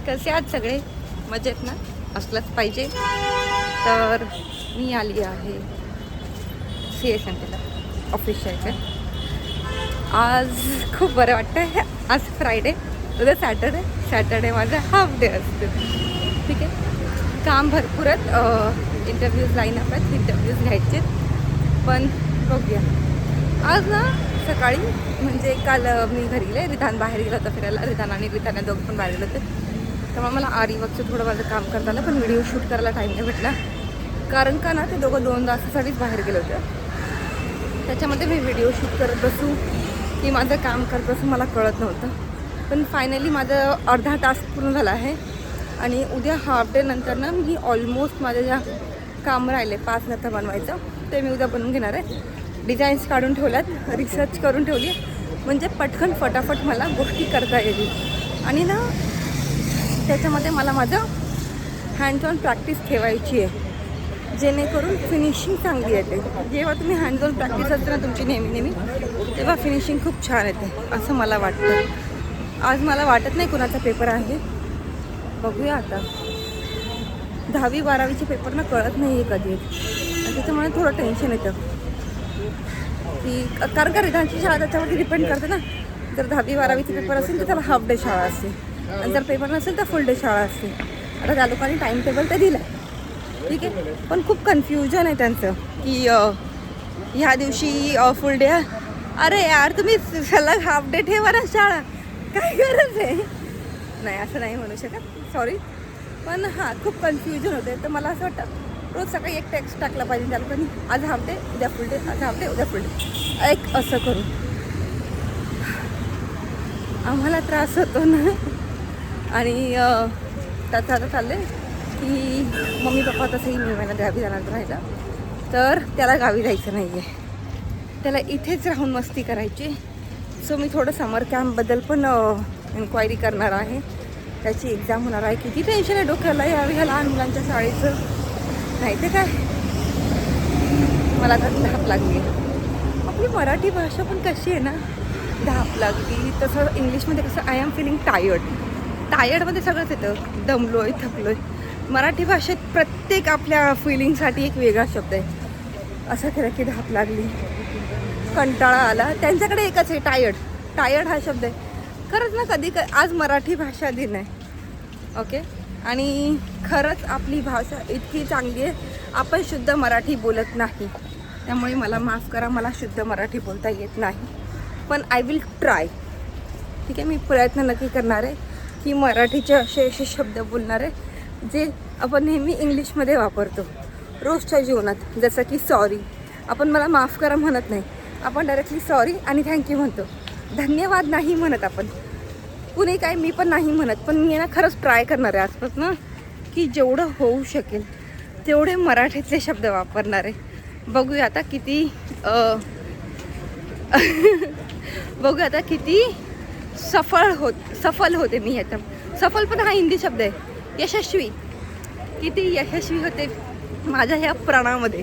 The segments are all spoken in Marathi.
कसे आहात सगळे? मजेत ना? असलंच पाहिजे. तर मी आली आहे CSMTला ऑफिसच्या इथे. आज खूप बरं वाटतं. आज फ्रायडे, उद्या सॅटर्डे माझा हाफ डे असते. ठीक आहे, काम भरपूर आहेत, इंटरव्ह्यूज लाईन अप आहेत, इंटरव्ह्यूज घ्यायचे. पण बघूया. आज ना सकाळी म्हणजे काल मी घरी गेले, रिधान बाहेर गेला होता फिरायला. रिधान आणि रिधान दोघं पण बाहेर गेले होते. त्यामुळे मला आरी वर्कचं थोडं माझं काम करता आलं, पण व्हिडिओ शूट करायला टाईम नाही भेटला. कारण का ना ते दोघं 2 तासासाठीच बाहेर गेले होते. त्याच्यामध्ये मी व्हिडिओ शूट करत बसू की माझं काम करत बसू मला कळत नव्हतं. पण फायनली माझं अर्धा टास्क पूर्ण झाला आहे. आणि उद्या हाफ डे नंतर ना मी ऑलमोस्ट माझ्या ज्या काम राहिले 5 नंतर बनवायचं ते मी उद्या बनवून घेणार आहे. डिझाईन्स काढून ठेवल्यात, रिसर्च करून ठेवली, म्हणजे पटकन फटाफट मला गोष्टी करता येतील. आणि ना त्याच्यामध्ये मला माझं हँड्स ऑन प्रॅक्टिस ठेवायची आहे, जेणेकरून फिनिशिंग चांगली येते. जेव्हा तुम्ही हँड्स ऑन प्रॅक्टिस असते ना तुमची नेहमी तेव्हा फिनिशिंग खूप छान येते असं मला वाटतं. आज मला वाटत नाही कुणाचा पेपर आहे, बघूया आता. 10वी 12वीचे पेपर ना कळत नाही आहे कधी, आणि त्याच्यामुळे थोडं टेन्शन येतं की कारण का रिधानची शाळा त्याच्यावरती डिपेंड करते ना. जर 10वी 12वीचे पेपर असेल तर त्याला हाफ डे शाळा असते, आणि जर पेपर नसेल तर फुल डे शाळा असते. आता त्या लोकांनी टाईम टेबल तर दिलं आहे, ठीक आहे, पण खूप कन्फ्युजन आहे त्यांचं की ह्या दिवशी फुल डे. अरे यार तुम्ही सलग हाफ डे ठेवा ना शाळा, काय गरज आहे? नाही असं नाही म्हणू शकत, सॉरी. पण हां खूप कन्फ्युजन होते. तर मला असं वाटतं रोज सकाळी एक टेक्स्ट टाकला पाहिजे त्या लोकांनी, आज हाफ डे उद्या फुल डे, आज हाफ डे उद्या फुल डे, एक असं करून. आम्हाला त्रास होतो ना. आणि त्याचं आता चाललं आहे की मम्मी पप्पा तसंही मी महिन्यात गावी जाणार राहायला, तर त्याला गावी जायचं नाही आहे, त्याला इथेच राहून मस्ती करायची. सो मी थोडं समर कॅम्पबद्दल पण इन्क्वायरी करणार आहे. त्याची एक्झाम होणार आहे. किती टेन्शन आहे डोक्याला ह्या लहान मुलांच्या शाळेचं, नाही ते काय. मला तर धाप लागली. आपली मराठी भाषा पण कशी आहे ना, धाप लागली. तसं इंग्लिशमध्ये कसं आय एम फिलिंग टायर्डमध्ये सगळंच येतं, दमलो आहे, थकलो आहे. मराठी भाषेत प्रत्येक आपल्या फिलिंगसाठी एक वेगळा शब्द आहे. असं केलं की धाप लागली, कंटाळा आला. त्यांच्याकडे एकच आहे टायर्ड हा शब्द आहे. खरंच ना आज मराठी भाषा दिन आहे, ओके. आणि खरंच आपली भाषा इतकी चांगली आहे, आपण शुद्ध मराठी बोलत नाही. त्यामुळे मला माफ करा, मला शुद्ध मराठी बोलता येत नाही, पण आय विल ट्राय. ठीक आहे, मी प्रयत्न नक्की करणार आहे की मराठीचे असे शब्द बोलणार आहे जे आपण नेहमी इंग्लिशमध्ये वापरतो रोजच्या जीवनात. जसं की सॉरी, आपण मला माफ करा म्हणत नाही, आपण डायरेक्टली सॉरी आणि थँक्यू म्हणतो. धन्यवाद नाही म्हणत आपण, कुणी काय, मी पण नाही म्हणत. पण मी ना खरंच ट्राय करणार आहे आजपासून की जेवढं होऊ शकेल तेवढे मराठीतले शब्द वापरणार आहे. बघूया आता किती सफल होते मी ह्याच्या. सफल पण हा हिंदी शब्द आहे. यशस्वी, किती यशस्वी होते माझ्या ह्या प्राणामध्ये.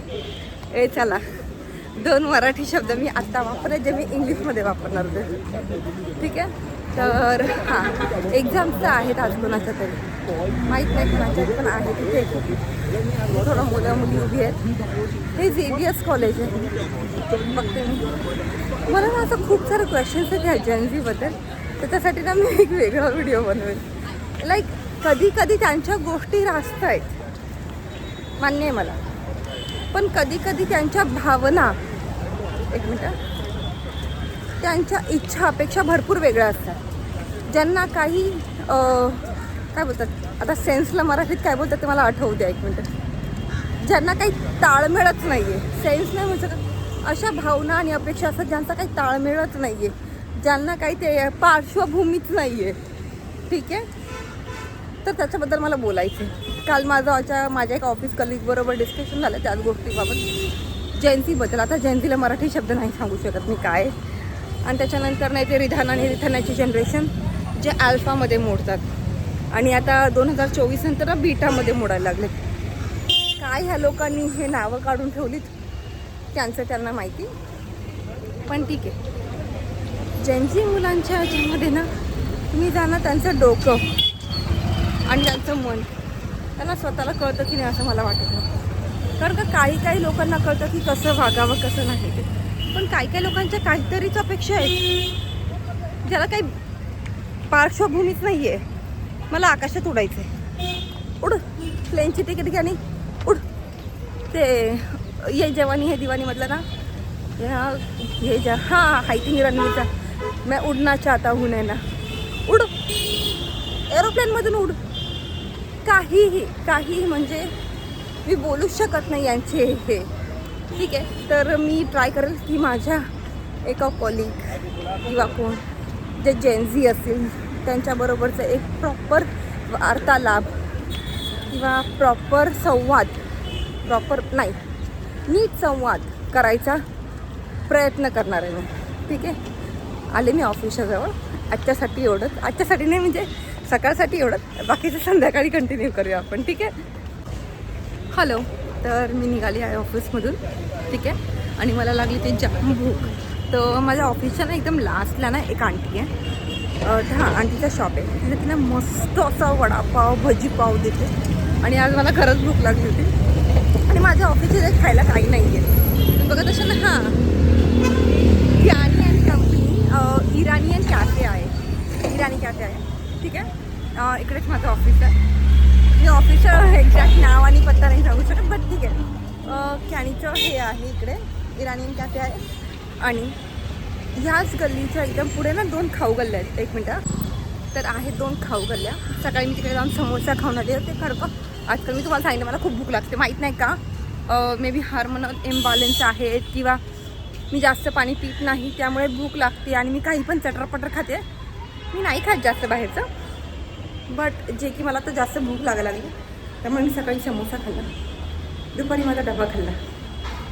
चला 2 मराठी शब्द मी आत्ता वापरले जे मी इंग्लिशमध्ये वापरणार होते, ठीक आहे. तर हां, एक्झाम्स तर आहेत आज कोणाच्या तरी, माहीत नाही कोणाच्या पण आहे. तिथे थोडं मुलं मुली उभी आहेत. हे ZBS कॉलेज आहे, बघते मी. मला ना असं खूप सारे क्वेश्चन्स आहेत ह्या जेनझीबद्दल, त्याच्यासाठी ना मी एक वेगळा व्हिडिओ बनवेल. लाईक कधी त्यांच्या गोष्टी रास्त आहेत, मान्य आहे मला, पण कधी त्यांच्या भावना, एक मिनटं, त्यांच्या इच्छा अपेक्षा भरपूर वेगळ्या असतात. ज्यांना काही काय बोलतात, आता सेन्सला मराठीत काय बोलतात ते मला आठवू द्या, एक मिनटं. ज्यांना काही ताळमेळच नाही आहे, सेन्स नाही म्हणू शकत, अशा भावना आणि अपेक्षा असतात ज्यांचा काही ताळमेळच नाही आहे, ज्यांना काही ते पार्श्वभूमीच नाही आहे, ठीक आहे. तर त्याच्याबद्दल मला बोलायचं आहे. काल माझ्या एक ऑफिस कलिगबरोबर डिस्कशन झालं त्याच गोष्टीबाबत, जेनझीबद्दल. आता जेनझीला मराठी शब्द नाही सांगू शकत मी काय. आणि त्याच्यानंतर नाही ते रिधान आणि रिधानाची जनरेशन जे अल्फामध्ये मोडतात, आणि आता 2024 नंतर बीटामध्ये मोडायला लागलेत. काय ह्या लोकांनी हे नावं काढून ठेवलीत त्यांचं त्यांना माहिती, पण ठीक आहे. जेनझी मुलांच्या ह्याच्यामध्ये ना तुम्ही जाणं त्यांचं डोकं आणि त्यांचं मन, त्यांना स्वतःला कळतं की नाही असं मला वाटत नाही. कारण का काही लोकांना कळतं की कसं वागावं कसं नाही ते, पण काही लोकांच्या काहीतरीच अपेक्षा आहेत ज्याला काही पार्श्वभूमीच नाही आहे. मला आकाशात उडायचं आहे, उड, प्लेनची तिकीट घ्या आणि उड. ते ये जवानी है दिवानीमधलं ना, ये जा, हां हाय थिंक रणवीरचा, मैं उडना चाहता हूँ नैना, उड, एरोप्लेनमधून उड. काहीही म्हणजे मी बोलूच शकत नाही यांचे हे. ठीक आहे, तर मी ट्राय करेल की माझ्या एका कॉलिग किंवा कोण जे जेनझी असतील त्यांच्याबरोबरचं एक प्रॉपर वार्तालाप किंवा प्रॉपर संवाद, नीट संवाद करायचा प्रयत्न करणार आहे मी. ठीक आहे, आले मी ऑफिसच्या जवळ. आजच्यासाठी एवढंच, आजच्यासाठी नाही म्हणजे सकाळसाठी एवढंच, बाकीचं संध्याकाळी कंटिन्यू करूया आपण. ठीक आहे, हॅलो. तर मी निघाली आहे ऑफिसमधून. ठीक आहे, आणि मला लागली ते जाम भूक. तर माझ्या ऑफिसच्या ना एकदम लास्टला ना एक आंटी आहे, त्या आंटीचा शॉप आहे. तिथे तिला मस्त असा वडापाव भजीपाव देते. आणि आज मला खरंच भूक लागली होती आणि माझ्या ऑफिसचे खायला काही नाही आहे. बघत असेल ना, हां, इरानियन कंपनी, इरानियन कॅफे आहे, इराणी कॅफे आहे. ठीक आहे, इकडेच माझं ऑफिस आहे. मी ऑफिसचं एक्झॅक्ट नाव आणि पत्ता नाही सांगू शकत, बट ठीक आहे. कॅनीचं हे आहे इकडे, इरानियन कॅफे आहे. आणि ह्याच गल्लीच्या एकदम पुढे ना 2 खाऊ गल्ल्या आहेत. एक मिनटं, तर आहेत 2 खाऊ गल्ल्या. सकाळी मी तिकडे जाऊन समोसा खाऊन आले होते. खरं का आजकाल मी तुम्हाला सांगितलं मला खूप भूक लागते, माहीत नाही का, मे बी हार्मोनल इम्बॅलन्स आहेत किंवा मी जास्त पाणी पित नाही त्यामुळे भूक लागते आणि मी काही पण चटरपटर खाते. मी नाही खात जास्त बाहेरचं, बट जे की मला तर जास्त भूक लागायला लागली त्यामुळे मी सकाळी समोसा खाल्ला, दुपारी माझा डबा खाल्ला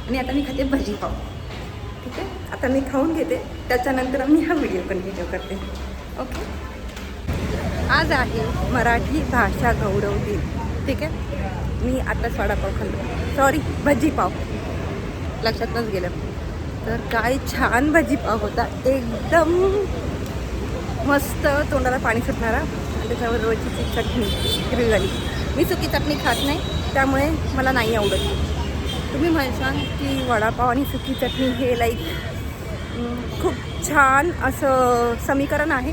आणि आता मी खाते भजीपाव. ठीक आहे, आता मी खाऊन घेते, त्याच्यानंतर मी हा व्हिडिओ कंटिन्यू करते. ओके, आज आहे मराठी भाषा गौरव दिन. ठीक आहे, मी आताच वडापाव खाल्लो, सॉरी भजीपाव, लक्षातच गेलं. तर काय छान भजीपाव होता, एकदम मस्त, तोंडाला पाणी सुटणारा. आणि त्याच्यावर रोजची चटणी हिरवीवाली. मी सुकी चटणी खात नाही त्यामुळे मला नाही आवडत. तुम्ही म्हणशाल की वडापाव आणि सुकी चटणी हे लाईक खूप छान असं समीकरण आहे,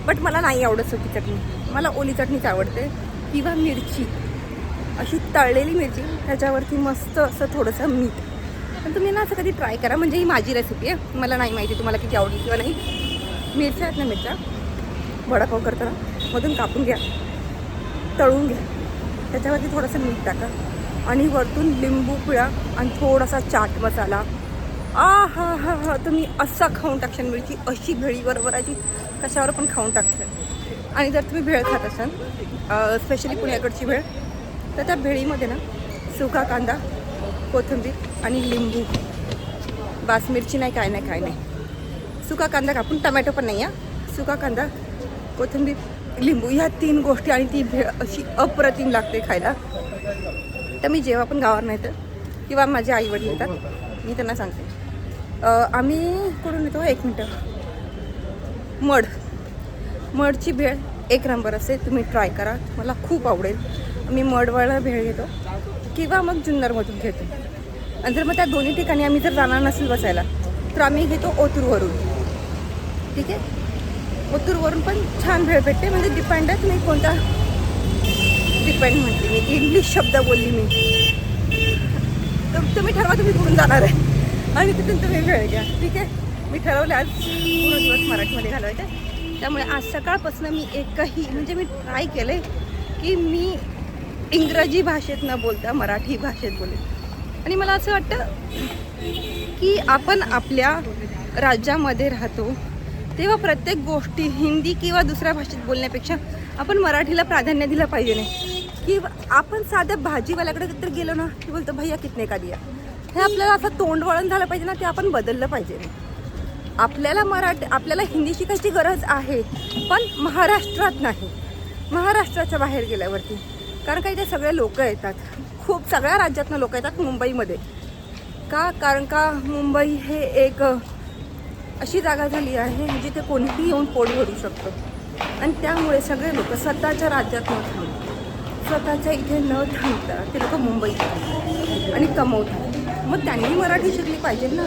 बट मला नाही आवडत सुकी चटणी. मला ओली चटणीच आवडते किंवा मिरची, अशी तळलेली मिरची, त्याच्यावरती मस्त असं थोडंसं मीठ. पण तुम्ही ना असं कधी ट्राय करा, म्हणजे ही माझी रेसिपी आहे, मला नाही माहिती तुम्हाला किती आवडेल किंवा नाही. मिरच्या आहेत ना, मिरच्या वडापाव करताना मधून कापून घ्या, तळून घ्या, त्याच्यावरती थोडंसं मीठ टाका आणि वरतून लिंबू पिळा आणि थोडासा चाट मसाला. हा तुम्ही असा खाऊन टाकशाल मिरची, अशी भेळीबरोबर अशी कशावर पण खाऊन टाकशाल. आणि जर तुम्ही भेळ खात असाल, स्पेशली पुण्याकडची भेळ, तर त्या भेळीमध्ये ना सुका कांदा, कोथिंबीर आणि लिंबू, बास, मिरची नाही, काय नाही, सुका कांदा कापून, टमॅटो पण नाही, सुका कांदा, कोथिंबीर, लिंबू, ह्या 3 गोष्टी आणि ती भेळ अशी अप्रतिम लागते खायला. तर मी जेव्हा पण गावावर नाही तर किंवा माझे आईवडील येतात, मी त्यांना सांगते, आम्ही कुठून येतो, 1 मिनटं, मडची भेळ 1 नंबर असते, तुम्ही ट्राय करा, मला खूप आवडेल. मी मडवाळा भेळ घेतो किंवा मग जुन्नरमधून घेतो. आणि जर मग त्या दोन्ही ठिकाणी आम्ही जर जाणार नसेल बसायला तर आम्ही घेतो ओतूरवरून. ठीक आहे, ओतूरवरून पण छान भेळ भेटते. म्हणजे डिपेंड आहे तुम्ही कोणता, डिपेंड म्हटली मी, इंग्लिश शब्द बोलली मी. तर तुम्ही ठरवा तुम्ही कुठून जाणार आहे आणि तिथून तुम्ही भेळ घ्या. ठीक आहे, मी ठरवलं आज पूर्ण दिवस मराठीमध्ये घालवायचे. त्यामुळे आज सकाळपासून मी एकही म्हणजे मी ट्राय केलं आहे की मी इंग्रजी भाषेत न बोलता मराठी भाषेत बोलेन. आणि मला असं वाटतं की आपण आपल्या राज्यामध्ये राहतो तेव्हा प्रत्येक गोष्टी हिंदी किंवा दुसऱ्या भाषेत बोलण्यापेक्षा आपण मराठीला प्राधान्य दिलं पाहिजे. नाही की आपण साध्या भाजीवाल्याकडे तर गेलो ना की बोलतो भैया कितने का दिया, हे आपल्याला असं तोंड वळण झालं पाहिजे ना, ते आपण बदललं पाहिजे. आपल्याला हिंदी शिकायची गरज आहे, पण महाराष्ट्रात नाही, महाराष्ट्राच्या बाहेर गेल्यावरती. कारण का इथे सगळे लोक येतात, खूप सगळ्या राज्यातनं लोक येतात मुंबईमध्ये. कारण का मुंबई हे एक अशी जागा झाली आहे जिथे कोणीही येऊन पोट भरू शकतो. आणि त्यामुळे सगळे लोक स्वतःच्या राज्यात न थांबतात, स्वतःच्या इथे न थांबता ते लोक मुंबईत थांबतात आणि कमवतात. मग त्यांनी मराठी शिकली पाहिजे ना.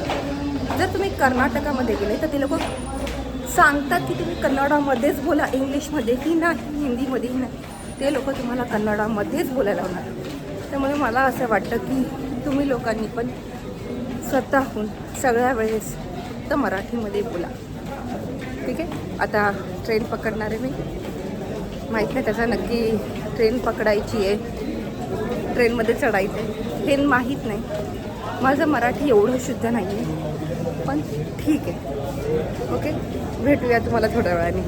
जर तुम्ही कर्नाटकामध्ये गेले तर ते लोक सांगतात की तुम्ही कन्नडामध्येच बोला, इंग्लिशमध्येही नाही, हिंदीमध्येही नाही. ते लोक तुम्हाला कन्नडामध्येच बोलायला लावणार. त्यामुळे मला असं वाटतं की तुम्ही लोकांनी पण स्वतःहून सगळ्या वेळेस फक्त मराठीमध्ये बोला. ठीक आहे. आता ट्रेन पकडणार आहे मी. माहीत नाही त्याचा नक्की ट्रेन पकडायची आहे, ट्रेनमध्ये चढायचं आहे हे माहीत नाही. माझं मराठी एवढं शुद्ध नाही आहे, पण ठीक आहे. ओके, भेटूया तुम्हाला थोड्या वेळाने.